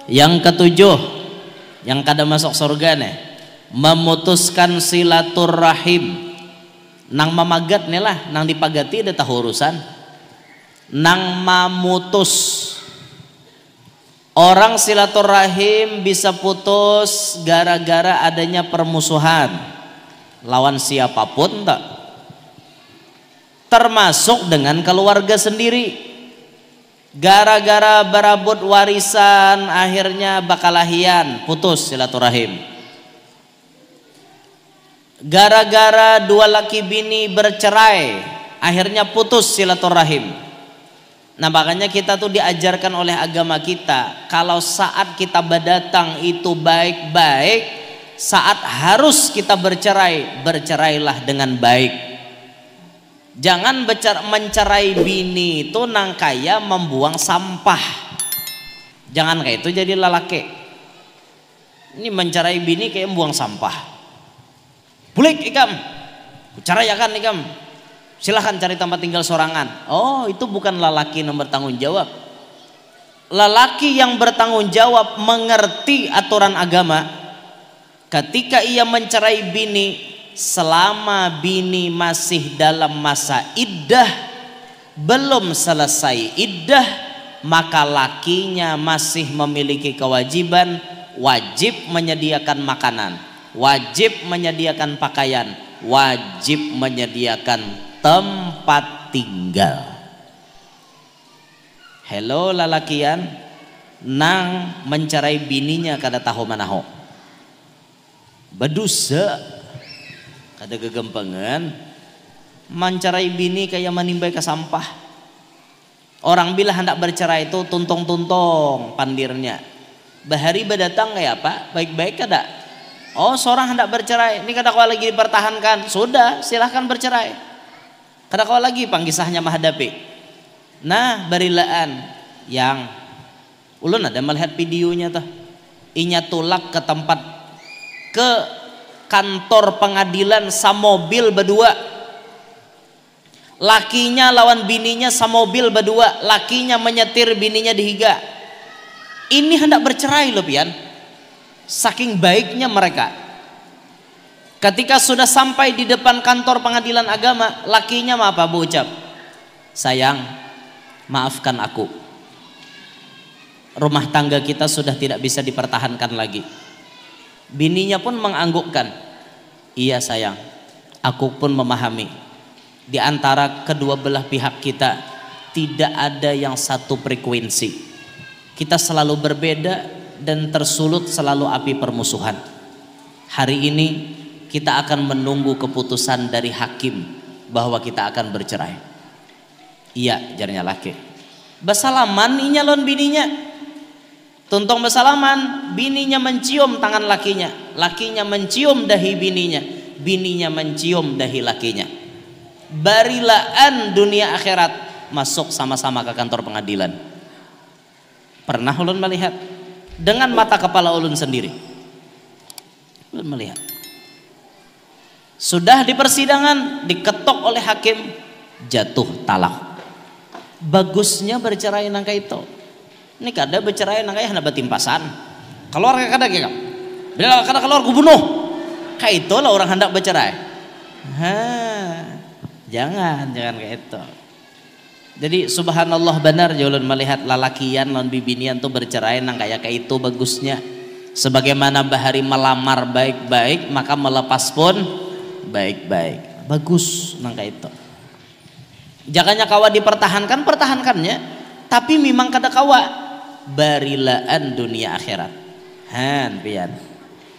Yang ketujuh, yang kada masuk surga nih, memutuskan silaturahim. Nang mamagat nih lah, nang dipagati ada tahu urusan. Nang mamutus. Orang silaturahim bisa putus gara-gara adanya permusuhan lawan siapapun tak, termasuk dengan keluarga sendiri. Gara-gara berebut warisan akhirnya bakalahian, putus silaturahim. Gara-gara dua laki bini bercerai akhirnya putus silaturahim. Nah makanya kita tuh diajarkan oleh agama kita, kalau saat kita berdatang itu baik-baik, saat harus kita bercerai, bercerailah dengan baik. Jangan mencerai bini itu nang kaya membuang sampah. Jangan kayak itu jadi lelaki. Ini mencerai bini kayak membuang sampah. Bulik ikam, ceraikan ikam. Silahkan cari tempat tinggal sorangan. Oh, itu bukan lelaki yang bertanggung jawab. Lelaki yang bertanggung jawab mengerti aturan agama. Ketika ia mencerai bini, selama bini masih dalam masa iddah, belum selesai iddah, maka lakinya masih memiliki kewajiban, wajib menyediakan makanan, wajib menyediakan pakaian, wajib menyediakan tempat tinggal. Hello lalakian nang mencerai bininya kada tahu manaho, berdosa kada gegempengan, mencerai bini kayak menimbai ke sampah. Orang bila hendak bercerai itu tuntong-tuntong pandirnya, bahari berdatang kayak apa, baik-baik kada. Oh seorang hendak bercerai, ini kada kau lagi dipertahankan, sudah silahkan bercerai. Kada kau lagi panggisahnya menghadapi. Nah barilaan yang ulun ada melihat videonya tuh, inya tulak ke tempat, ke kantor pengadilan samobil berdua. Lakinya lawan bininya samobil berdua, lakinya menyetir, bininya dihiga. Ini hendak bercerai loh pian, saking baiknya mereka. Ketika sudah sampai di depan kantor pengadilan agama, lakinya apa ucap? Sayang, maafkan aku. Rumah tangga kita sudah tidak bisa dipertahankan lagi. Bininya pun menganggukkan. Iya sayang, aku pun memahami. Di antara kedua belah pihak kita tidak ada yang satu frekuensi. Kita selalu berbeda dan tersulut selalu api permusuhan. Hari ini kita akan menunggu keputusan dari hakim bahwa kita akan bercerai. Iya, jarnya laki. Bersalaman inya lon bininya. Tuntong bersalaman, bininya mencium tangan lakinya, lakinya mencium dahi bininya, bininya mencium dahi lakinya. Barilaan dunia akhirat masuk sama-sama ke kantor pengadilan. Pernah ulun melihat dengan mata kepala ulun sendiri. Ulun melihat. Sudah di persidangan diketok oleh hakim, jatuh talak. Bagusnya bercerai nangka itu. Ini kada bercerai nangka ya hendak betimpasan. Keluar kada kaya. Bila kada keluar ku bunuh. Kayak itulah orang hendak bercerai. Jangan kayak itu. Jadi subhanallah benar ulun melihat lalakian lawan bibinian tuh bercerai nang kayak itu bagusnya. Sebagaimana bahari melamar baik-baik, maka melepas pun baik-baik. Bagus nangka itu. Jangannya kawa dipertahankan, pertahankannya, tapi memang kada kawa barilaan dunia akhirat. Pian.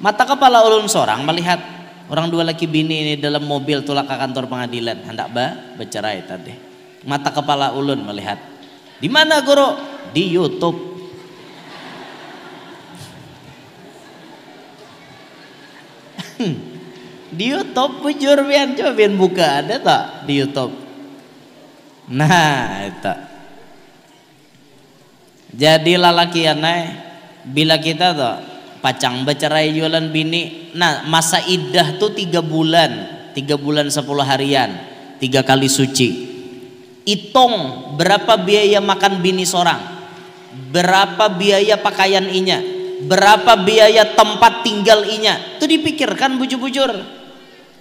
Mata kepala ulun seorang melihat orang dua laki bini ini dalam mobil tulak ke kantor pengadilan hendak bercerai tadi. Mata kepala ulun melihat. Di mana guru? Di YouTube. Di YouTube bujur pian, coba pian buka ada tak di YouTube. Nah itu. Jadi lalaki aneh bila kita tuh pacang bercerai jualan bini, nah masa iddah tuh 3 bulan 10 harian, 3 kali suci. Hitung berapa biaya makan bini seorang. berapa biaya pakaian inya, berapa biaya tempat tinggal inya, itu dipikirkan bujur-bujur.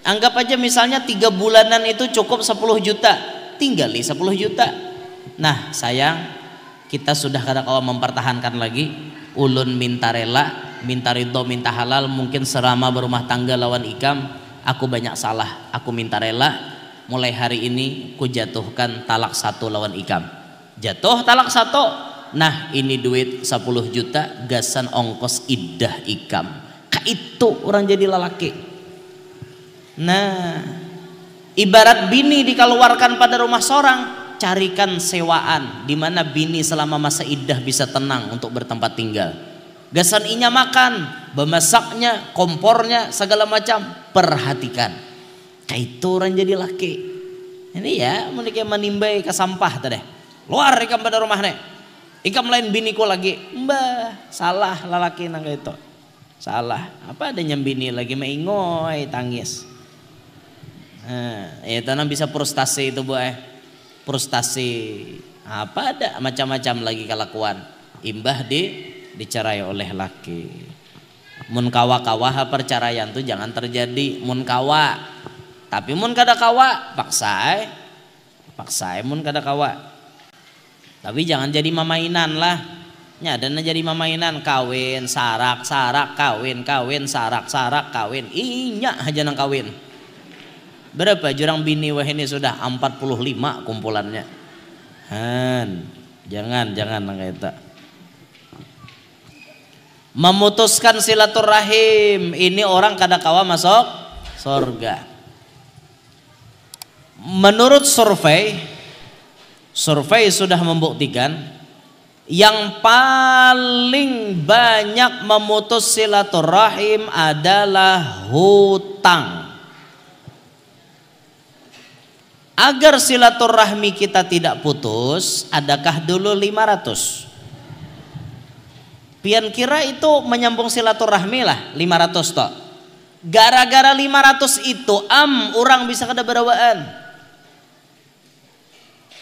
Anggap aja misalnya 3 bulanan itu cukup 10 juta, tinggali 10 juta. Nah sayang, kita sudah kadang-kadang mempertahankan lagi, ulun minta rela, minta ridho, minta halal. Mungkin selama berumah tangga lawan ikam aku banyak salah, aku minta rela, mulai hari ini ku jatuhkan talak 1 lawan ikam. Jatuh talak 1, nah ini duit 10 juta gasan ongkos iddah ikam. Itu orang jadi lelaki. Nah ibarat bini dikeluarkan pada rumah seorang, carikan sewaan di mana bini selama masa iddah bisa tenang untuk bertempat tinggal. Gasan inya makan, bemasaknya, kompornya, segala macam, perhatikan. Kayak itu orang jadi laki. Ini ya menikah menimbai ke sampah tadi. Luar ikam pada rumah nih. Ikam lain biniku lagi. Mbah, salah lelaki nang itu. Salah. Apa adanya bini lagi mengingoy tangis. Nah, ya tanam bisa frustasi itu bu frustasi. Apa ada macam-macam lagi kelakuan. Imbah dicerai oleh laki. Mun kawa-kawa perceraian tuh jangan terjadi mun kawa. Tapi mun kada kawa paksa mun kada kawa. Tapi jangan jadi mamainan lah. Nyadana jadi mamainan, kawin sarak kawin sarak kawin. Inya aja nang kawin. Berapa jurang bini wah ini sudah 45 kumpulannya. Jangan nang eta. Memutuskan silaturahim ini orang kada kawa masuk surga. Menurut survei sudah membuktikan yang paling banyak memutus silaturahim adalah hutang. Agar silaturahmi kita tidak putus, adakah dulu 500? Pian kira itu menyambung silaturahmi lah 500 toh. Gara-gara 500 itu orang bisa kada berawaan.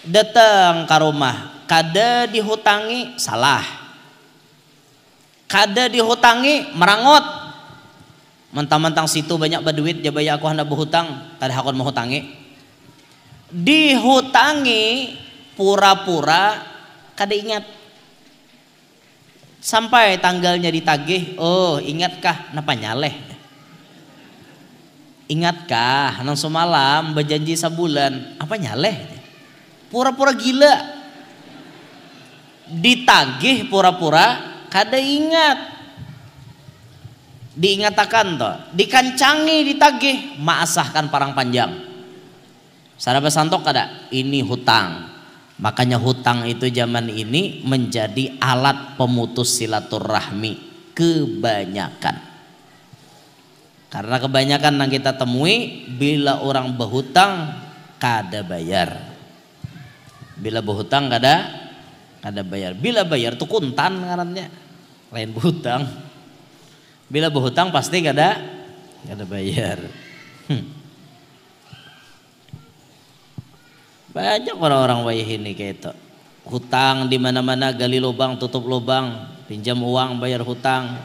Datang ke rumah, kada dihutangi salah. Kada dihutangi merangot. Mentang-mentang situ banyak berduit, jabaya aku hendak berhutang, kada hakon menghutangi. Dihutangi pura-pura kada ingat. Sampai tanggalnya ditagih, oh ingatkah napa nyaleh? Ingatkah nang semalam berjanji sebulan apa nyaleh? Pura-pura gila. Ditagih pura-pura kada ingat. Diingatakan toh, dikancangi ditagih, maasahkan parang panjang. Saraba santok kada? Ini hutang. Makanya hutang itu zaman ini menjadi alat pemutus silaturahmi kebanyakan. Karena kebanyakan yang kita temui bila orang berhutang kada bayar. Bila berhutang kada bayar. Bila bayar tuh kuntan ngarannya. Lain berhutang. Bila berhutang pasti kada bayar. Banyak orang-orang wayah ini kayak itu. Hutang di mana-mana, gali lubang, tutup lubang, pinjam uang, bayar hutang,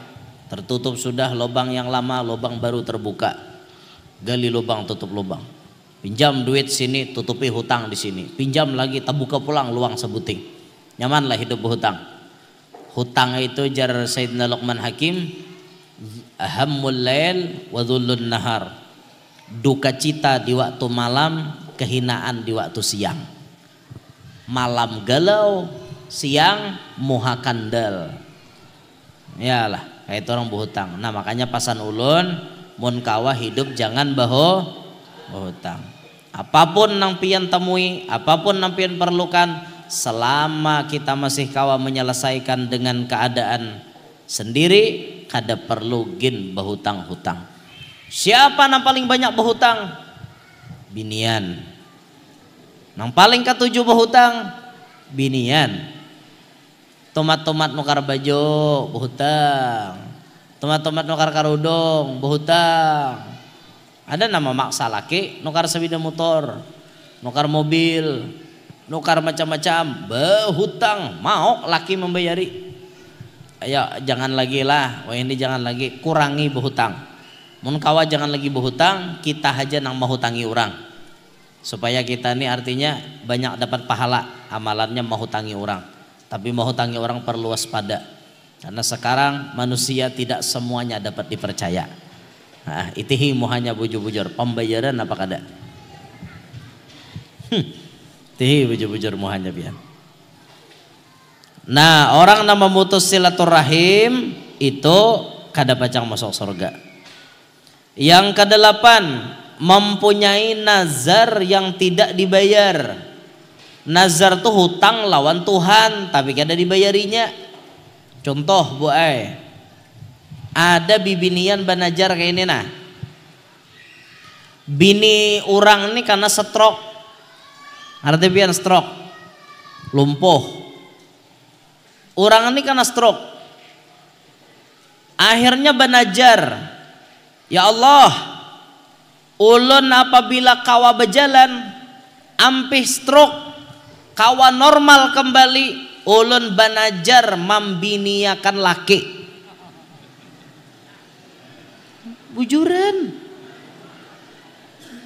tertutup sudah lubang yang lama, lubang baru terbuka. Gali lubang, tutup lubang. Pinjam duit sini, tutupi hutang di sini. Pinjam lagi, terbuka pulang luang sebuting. Nyamanlah hidup berhutang. Hutang itu jar Sayyidina Luqman Hakim, ahammul lail wa dhullun nahar. Duka cita di waktu malam, kehinaan di waktu siang. Malam galau, siang muha kandel. Yalah, kayak itu orang berhutang. Nah makanya pasan ulun, mun kawa hidup jangan berhutang. Apapun nang pian temui, apapun nang pian perlukan, selama kita masih kawa menyelesaikan dengan keadaan sendiri, kada perlu gin berhutang-hutang. Siapa nang paling banyak berhutang? Binian. Nang paling ketujuh berhutang binian. Tomat-tomat nukar baju berhutang. Tomat-tomat nukar karudung berhutang. Ada nama maksa laki nukar sepeda motor, nukar mobil, nukar macam-macam, berhutang, mau laki membayari. Ayo jangan lagi lah, wah ini jangan lagi, kurangi berhutang. Mun kawa jangan lagi berhutang, kita aja nang menghutangi orang. Supaya kita ini artinya banyak dapat pahala, amalannya menghutangi orang. Tapi menghutangi orang perlu waspada. Karena sekarang manusia tidak semuanya dapat dipercaya. Nah, itihi muhanya bujur-bujur pembayaran apa kada? Itihi bujur-bujur muhanya biar. Nah, orang yang memutus silaturahim itu kada pacang masuk surga. Yang kedelapan, mempunyai nazar yang tidak dibayar. Nazar tuh hutang lawan Tuhan tapi kada dibayarinya. Contoh Bu Ai, ada bibinian banajar kayak ini nah. Bini orang ini karena stroke, artinya biar stroke, lumpuh. Orang ini karena stroke, akhirnya banajar, ya Allah, ulun apabila kawa berjalan, ampih stroke, kawa normal kembali. Ulun banajar membiniakan laki. Bujuran.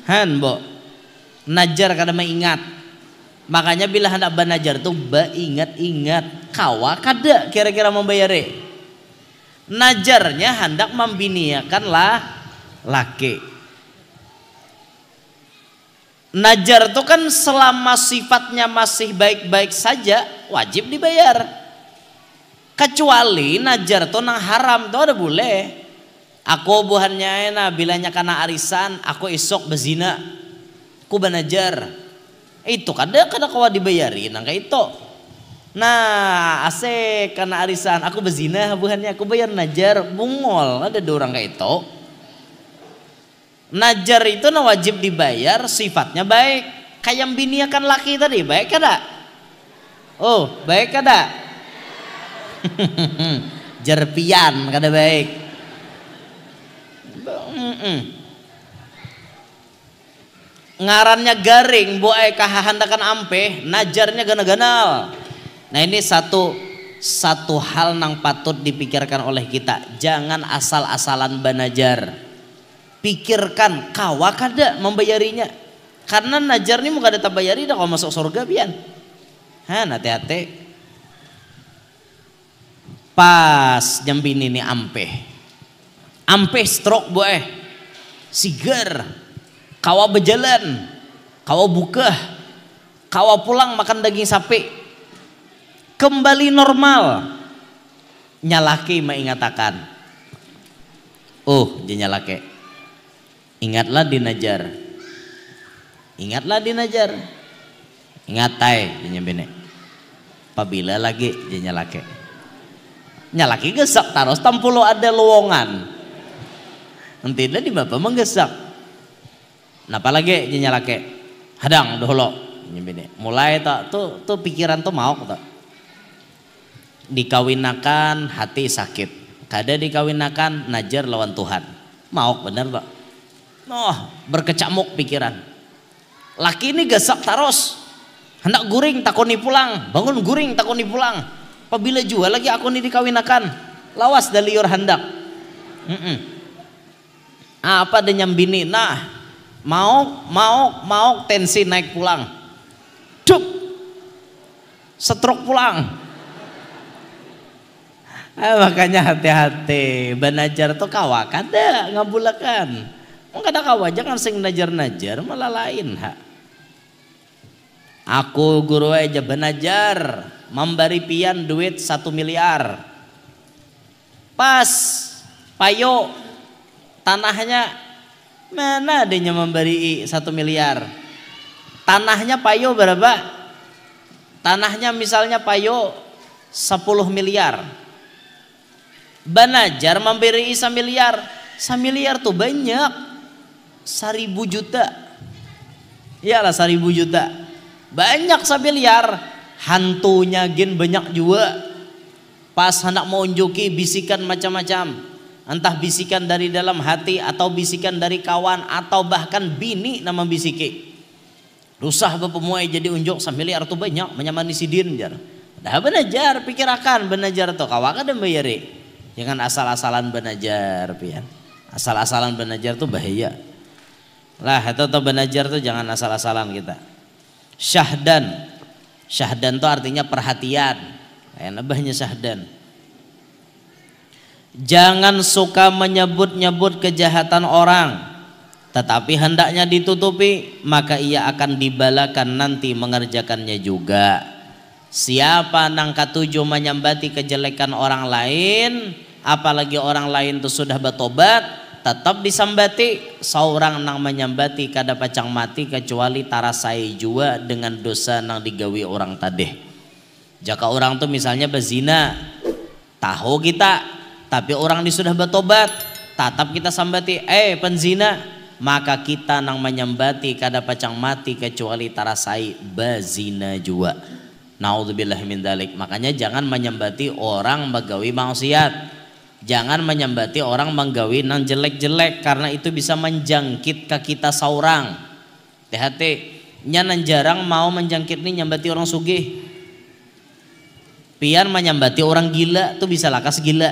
Han, Bo. Najar kada mengingat. Makanya bila hendak banajar tuh ingat-ingat. Kawa kada kira-kira membayari. Najarnya hendak membiniakan laki. Najar itu kan selama sifatnya masih baik-baik saja wajib dibayar. Kecuali najar itu nang haram itu ada boleh. Aku buhannya enak bilanya karena arisan, aku esok bezina, aku banajar. Itu kada kawa dibayari nang kayak itu. Nah asik karena arisan, aku bezina buhannya aku bayar najar, bungol ada orang kayak itu. Najar itu nah wajib dibayar, sifatnya baik. Kayak biniakan laki tadi, baik kada? Oh, baik kada? Jerpian kada baik. Ngarannya garing, boai kahandakan ampe, najarnya gana-ganal. Nah ini satu hal nang patut dipikirkan oleh kita. Jangan asal-asalan banajar. Pikirkan kawa kada membayarinya, karena najar ini muka ada bayari dah kalau masuk surga bian. Hati-hati. Pas jam bini ini ampe stroke boy, sigar, kawa berjalan, kawa buka, kawa pulang makan daging sapi, kembali normal. Nyalaki mengatakan, oh dia nyalaki. Ingatlah dinajar. Ingatlah dinajar. Ingat tay dia bene. Apabila lagi dia nyalake. Nyalaki gesak taros tampulo ada lowongan. Nanti di bapak menggesak. Napa lagi dia nyalake? Hadang dahulu dia bene. Mulai tak tuh pikiran tuh mau tak. Dikawinakan hati sakit. Kada dikawinakan najar lawan Tuhan. Mau bener tak? Berkecamuk pikiran. Laki ini gasak taros, hendak guring takoni pulang, bangun guring takoni pulang. Apabila jual lagi aku ini dikawinakan, lawas dari liur hendak. Apa ada nyambini? Nah, mau tensi naik pulang, cuk, stroke pulang. Makanya hati-hati, banajar tuh kawa kada ngabulakan. Kada kawa jangan sing najar-najar malah lain ha. Aku guru aja banajar memberi pian duit 1 miliar. Pas payo tanahnya mana adanya memberi 1 miliar. Tanahnya payo berapa? Tanahnya misalnya payo 10 miliar. Banajar memberi 1 miliar. 1 miliar tuh banyak. 1.000 juta, iyalah 1.000 juta, banyak 1 miliar. Hantunya gen banyak juga. Pas hendak mau unjuki bisikan macam-macam, entah bisikan dari dalam hati atau bisikan dari kawan atau bahkan bini nama bisiki. Rusah bapemuai jadi unjuk sambil artu banyak menyamani sidin jar. Dah benajar pikirakan benajar tuh kawaka dan bayari. Jangan asal-asalan benajar pian. Asal-asalan benajar tuh bahaya. Lah itu tuh benajar tuh jangan asal-asalan kita. Syahdan. Syahdan tuh artinya perhatian. Kayak nabahnya syahdan. Jangan suka menyebut-nyebut kejahatan orang. Tetapi hendaknya ditutupi, maka ia akan dibalakan nanti mengerjakannya juga. Siapa nang katujuh menyambati kejelekan orang lain, apalagi orang lain itu sudah bertobat, tetap disambati. Seorang nang menyambati kada pacang mati kecuali tarasai jua dengan dosa nang digawi orang tadeh. Jika orang tuh misalnya berzina, tahu kita, tapi orang ini sudah bertobat, tetap kita sambati, penzina. Maka kita nang menyambati kada pacang mati kecuali tarasai bazina jua. Naudzubillah min dzalik. Makanya jangan menyambati orang bagawi maksiat. Jangan menyambati orang menggawi nang jelek-jelek karena itu bisa menjangkit ke kita seorang. Hati-hati. Nyanan jarang mau menjangkit nih nyambati orang sugih. Pian menyambati orang gila tuh bisa lakas gila.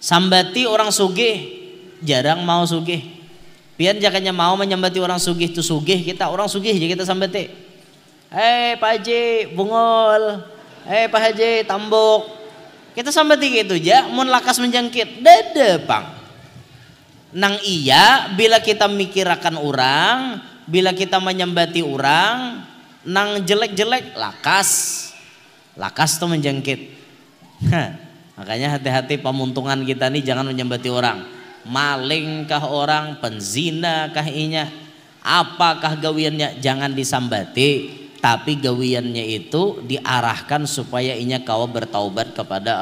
Sambati orang sugih jarang mau sugih. Pian jakanya mau menyambati orang sugih tu sugih kita orang sugih aja kita sambati. Pak Haji bungol, Pak Haji tambok. Kita sambati gitu aja, mun lakas menjangkit, dada pang. Nang iya bila kita mikirakan orang, bila kita menyambati orang, nang jelek-jelek lakas tuh menjangkit. Makanya hati-hati pemuntungan kita nih jangan menyambati orang. Malingkah orang, penzina kah inya, apakah gawiannya jangan disambati, tapi gawiannya itu diarahkan supaya inya kau bertaubat kepada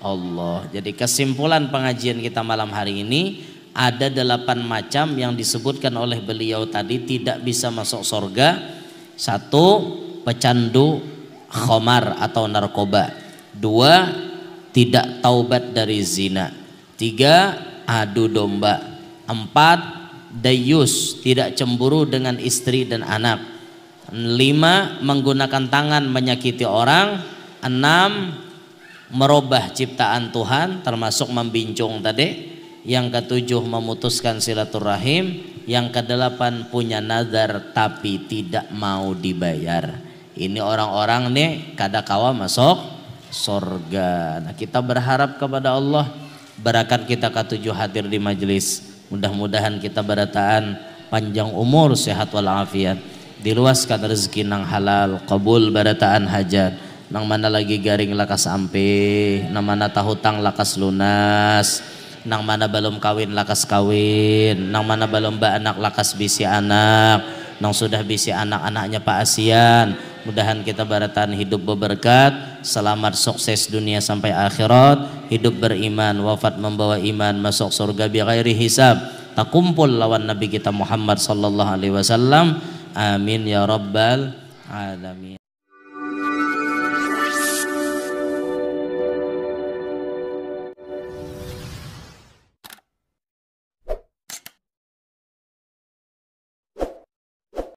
Allah. Jadi kesimpulan pengajian kita malam hari ini ada 8 macam yang disebutkan oleh beliau tadi tidak bisa masuk surga. 1, pecandu khamar atau narkoba. 2, tidak taubat dari zina. 3, adu domba. 4, dayus, tidak cemburu dengan istri dan anak. 5, menggunakan tangan menyakiti orang. 6, merubah ciptaan Tuhan termasuk membincung tadi. Yang ke-7, memutuskan silaturahim. Yang ke-8, punya nazar tapi tidak mau dibayar. Ini orang-orang nih kada kawa masuk surga. Nah, kita berharap kepada Allah barakat kita ke-7 hadir di majelis. Mudah-mudahan kita berataan panjang umur, sehat walafiat, diluaskan rezeki nang halal, kabul barataan hajat. Nang mana lagi garing lakas ampe, nang mana tahutang lakas lunas, nang mana belum kawin lakas kawin, nang mana belum anak lakas bisi anak, nang sudah bisi anak-anaknya Pak Asian. Mudahan kita barataan hidup berberkat, selamat sukses dunia sampai akhirat, hidup beriman, wafat membawa iman, masuk surga bi ghairi hisab, takumpul lawan Nabi kita Muhammad sallallahu alaihi wasallam. Amin ya rabbal alamin.